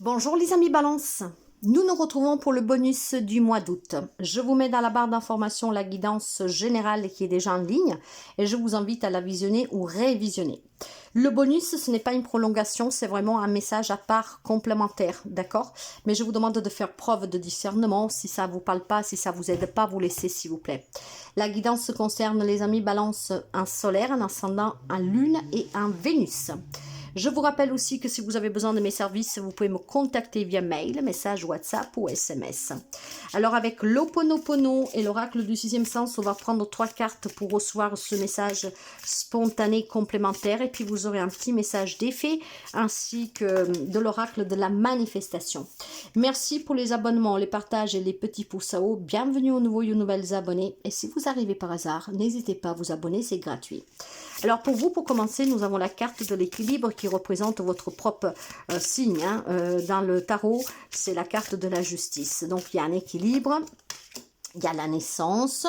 Bonjour les amis Balance, nous nous retrouvons pour le bonus du mois d'août. Je vous mets dans la barre d'information la guidance générale qui est déjà en ligne et je vous invite à la visionner ou révisionner. Le bonus, ce n'est pas une prolongation, c'est vraiment un message à part complémentaire, d'accord? Mais je vous demande de faire preuve de discernement. Si ça ne vous parle pas, si ça ne vous aide pas, vous laissez s'il vous plaît. La guidance concerne les amis Balance, un solaire, un ascendant, un lune et un Vénus. Je vous rappelle aussi que si vous avez besoin de mes services, vous pouvez me contacter via mail, message WhatsApp ou SMS. Alors avec l'Ho'oponopono et l'oracle du sixième sens, on va prendre 3 cartes pour recevoir ce message spontané complémentaire et puis vous aurez un petit message d'effet ainsi que de l'oracle de la manifestation. Merci pour les abonnements, les partages et les petits pouces à haut. Bienvenue aux nouveaux et aux nouvelles abonnés. Et si vous arrivez par hasard, n'hésitez pas à vous abonner, c'est gratuit. Alors pour vous, pour commencer, nous avons la carte de l'équilibre qui représente votre propre signe. Dans le tarot, c'est la carte de la justice. Donc il y a un équilibre, il y a la naissance.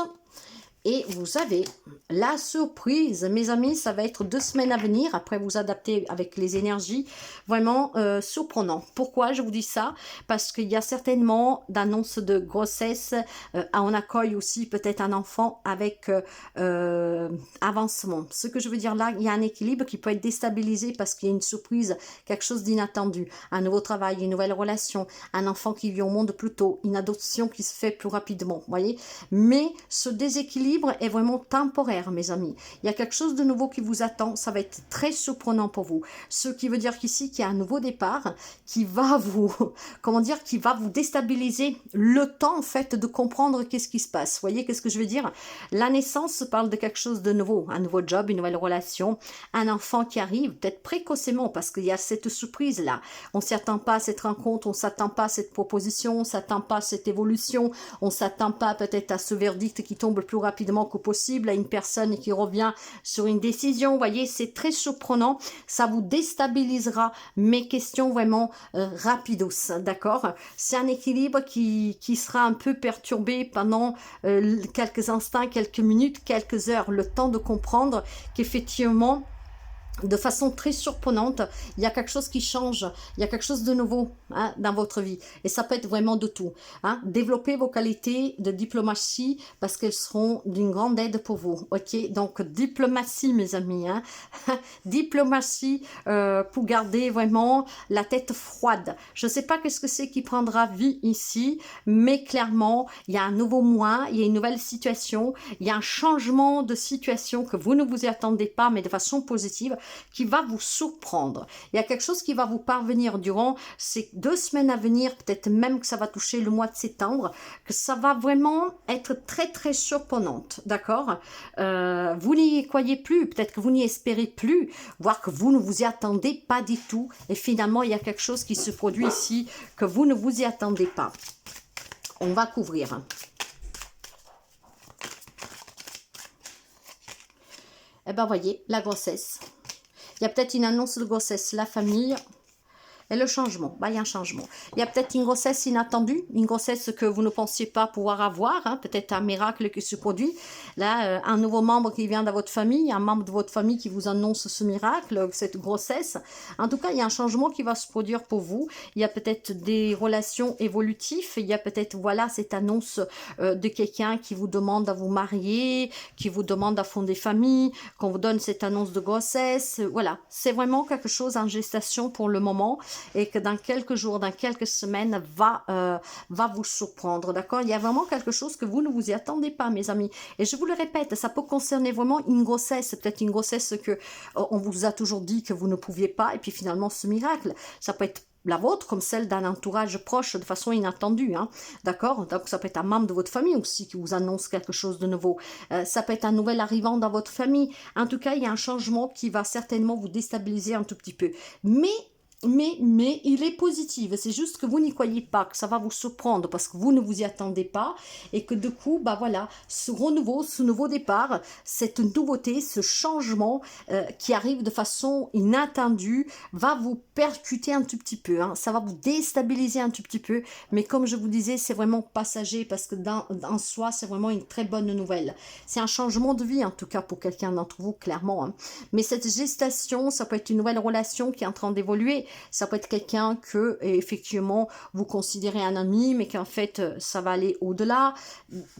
Et vous avez la surprise, mes amis, ça va être 2 semaines à venir, après vous adapter avec les énergies, vraiment surprenant. Pourquoi je vous dis ça? Parce qu'il y a certainement d'annonces de grossesse, on accueille aussi peut-être un enfant avec avancement. Ce que je veux dire là, il y a un équilibre qui peut être déstabilisé parce qu'il y a une surprise, quelque chose d'inattendu, un nouveau travail, une nouvelle relation, un enfant qui vient au monde plus tôt, une adoption qui se fait plus rapidement, vous voyez? Mais ce déséquilibre est vraiment temporaire, mes amis. Il y a quelque chose de nouveau qui vous attend. Ça va être très surprenant pour vous. Ce qui veut dire qu'ici, qu'il y a un nouveau départ qui va vous, comment dire, qui va vous déstabiliser le temps, en fait, de comprendre qu'est-ce qui se passe. Vous voyez, qu'est-ce que je veux dire? La naissance parle de quelque chose de nouveau. Un nouveau job, une nouvelle relation, un enfant qui arrive, peut-être précocement, parce qu'il y a cette surprise-là. On ne s'y attend pas à cette rencontre, on ne s'attend pas à cette proposition, on ne s'attend pas à cette évolution, on ne s'attend pas peut-être à ce verdict qui tombe le plus rapidement que possible, à une personne qui revient sur une décision. Vous voyez, c'est très surprenant, ça vous déstabilisera. Mes questions vraiment rapidos, d'accord? C'est un équilibre qui sera un peu perturbé pendant quelques instants, quelques minutes, quelques heures, le temps de comprendre qu'effectivement, de façon très surprenante, il y a quelque chose qui change, il y a quelque chose de nouveau dans votre vie. Et ça peut être vraiment de tout. Développez vos qualités de diplomatie parce qu'elles seront d'une grande aide pour vous. Ok, donc diplomatie, mes amis. Diplomatie pour garder vraiment la tête froide. Je ne sais pas qu'est-ce que c'est qui prendra vie ici, mais clairement, il y a un nouveau mois, il y a une nouvelle situation, il y a un changement de situation que vous ne vous y attendez pas, mais de façon positive, qui va vous surprendre. Il y a quelque chose qui va vous parvenir durant ces 2 semaines à venir, peut-être même que ça va toucher le mois de septembre, que ça va vraiment être très très surprenante, d'accord? Vous n'y croyez plus, peut-être que vous n'y espérez plus, voire que vous ne vous y attendez pas du tout, et finalement il y a quelque chose qui se produit ici que vous ne vous y attendez pas. On va couvrir. Eh bien, voyez, la grossesse. Il y a peut-être une annonce de grossesse, la famille et le changement. Il y a un changement. Il y a peut-être une grossesse inattendue, une grossesse que vous ne pensiez pas pouvoir avoir, peut-être un miracle qui se produit. Là, un nouveau membre qui vient de votre famille, un membre de votre famille qui vous annonce ce miracle, cette grossesse. En tout cas, il y a un changement qui va se produire pour vous. Il y a peut-être des relations évolutives. Il y a peut-être, voilà, cette annonce de quelqu'un qui vous demande à vous marier, qui vous demande à fonder famille, qu'on vous donne cette annonce de grossesse. Voilà, c'est vraiment quelque chose en gestation pour le moment et que dans quelques jours, dans quelques semaines, va vous surprendre, d'accord? Il y a vraiment quelque chose que vous ne vous y attendez pas, mes amis. Et je vous le répète, ça peut concerner vraiment une grossesse, peut-être une grossesse que on vous a toujours dit que vous ne pouviez pas, et puis finalement ce miracle, ça peut être la vôtre comme celle d'un entourage proche de façon inattendue, d'accord? Donc ça peut être un membre de votre famille aussi qui vous annonce quelque chose de nouveau. Ça peut être un nouvel arrivant dans votre famille. En tout cas, il y a un changement qui va certainement vous déstabiliser un tout petit peu. Mais il est positif, c'est juste que vous n'y croyez pas, que ça va vous surprendre parce que vous ne vous y attendez pas et que du coup, voilà, ce renouveau, ce nouveau départ, cette nouveauté, ce changement qui arrive de façon inattendue va vous percuter un tout petit peu, ça va vous déstabiliser un tout petit peu, mais comme je vous disais, c'est vraiment passager parce que en soi, c'est vraiment une très bonne nouvelle. C'est un changement de vie en tout cas pour quelqu'un d'entre vous, clairement. Mais cette gestation, ça peut être une nouvelle relation qui est en train d'évoluer, Ça peut être quelqu'un que, effectivement, vous considérez un ami, mais qu'en fait, ça va aller au-delà.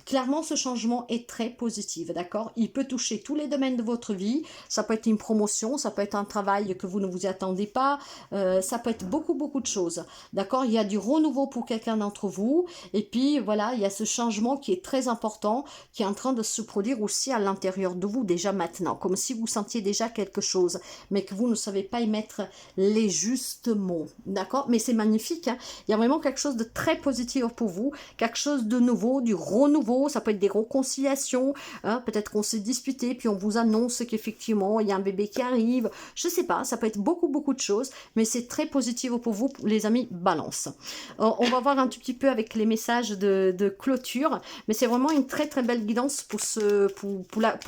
Clairement, ce changement est très positif, d'accord? Il peut toucher tous les domaines de votre vie. Ça peut être une promotion, ça peut être un travail que vous ne vous y attendez pas. Ça peut être beaucoup, beaucoup de choses, d'accord? Il y a du renouveau pour quelqu'un d'entre vous. Et puis, voilà, il y a ce changement qui est très important, qui est en train de se produire aussi à l'intérieur de vous déjà maintenant, comme si vous sentiez déjà quelque chose, mais que vous ne savez pas y mettre les justes mots, d'accord? Mais c'est magnifique, hein? Il y a vraiment quelque chose de très positif pour vous, quelque chose de nouveau, du renouveau, ça peut être des réconciliations, hein? Peut-être qu'on s'est disputé, puis on vous annonce qu'effectivement, il y a un bébé qui arrive, je sais pas, ça peut être beaucoup, beaucoup de choses, mais c'est très positif pour vous, les amis Balance. On va voir un tout petit peu avec les messages de clôture, mais c'est vraiment une très, très belle guidance pour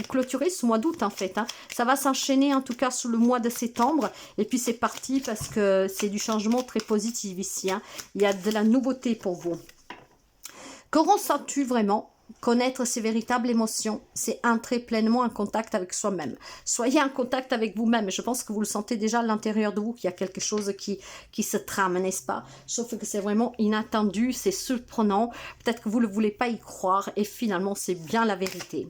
clôturer ce mois d'août, en fait, hein. Ça va s'enchaîner, en tout cas, sur le mois de septembre, et puis c'est parti parce que c'est du changement très positif ici, hein. Il y a de la nouveauté pour vous. Que ressens-tu vraiment? Connaître ses véritables émotions, c'est entrer pleinement en contact avec soi-même. Soyez en contact avec vous-même. Je pense que vous le sentez déjà à l'intérieur de vous, qu'il y a quelque chose qui se trame, n'est-ce pas? Sauf que c'est vraiment inattendu, c'est surprenant. Peut-être que vous ne voulez pas y croire et finalement, c'est bien la vérité.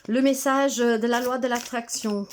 Le message de la loi de l'attraction.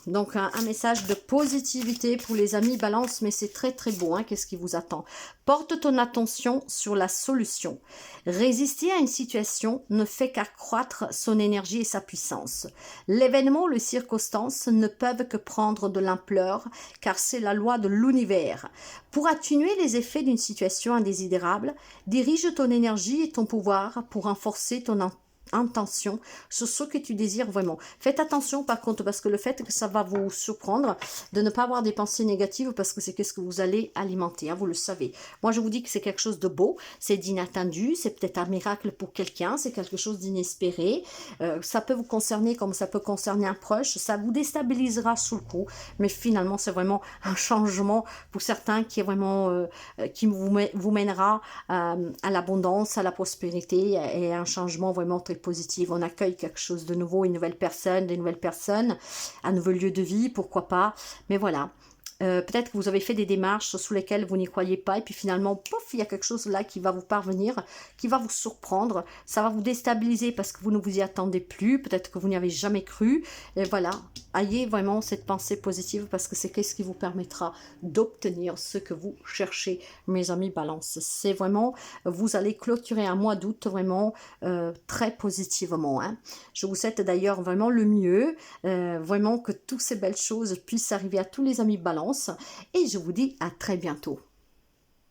Donc, un message de positivité pour les amis Balance, mais c'est très très beau, hein, qu'est-ce qui vous attend? Porte ton attention sur la solution. Résister à une situation ne fait qu'accroître son énergie et sa puissance. L'événement ou les circonstances ne peuvent que prendre de l'ampleur, car c'est la loi de l'univers. Pour atténuer les effets d'une situation indésirable, dirige ton énergie et ton pouvoir pour renforcer ton intention sur ce que tu désires vraiment. Faites attention par contre, parce que le fait que ça va vous surprendre de ne pas avoir des pensées négatives, parce que c'est ce que vous allez alimenter, hein, vous le savez. Moi je vous dis que c'est quelque chose de beau, c'est d'inattendu, c'est peut-être un miracle pour quelqu'un, c'est quelque chose d'inespéré, ça peut vous concerner comme ça peut concerner un proche, ça vous déstabilisera sous le coup, mais finalement c'est vraiment un changement pour certains qui est vraiment qui vous mènera à l'abondance, à la prospérité, et un changement vraiment très positive. On accueille quelque chose de nouveau, une nouvelle personne, des nouvelles personnes, un nouveau lieu de vie, pourquoi pas. Mais voilà. Peut-être que vous avez fait des démarches sous lesquelles vous n'y croyez pas et puis finalement, pouf, il y a quelque chose là qui va vous parvenir, qui va vous surprendre, ça va vous déstabiliser parce que vous ne vous y attendez plus, peut-être que vous n'y avez jamais cru, et voilà, ayez vraiment cette pensée positive parce que c'est ce qui vous permettra d'obtenir ce que vous cherchez, mes amis Balance. C'est vraiment, vous allez clôturer un mois d'août vraiment très positivement, hein. Je vous souhaite d'ailleurs vraiment le mieux, vraiment que toutes ces belles choses puissent arriver à tous les amis Balance. Et je vous dis à très bientôt.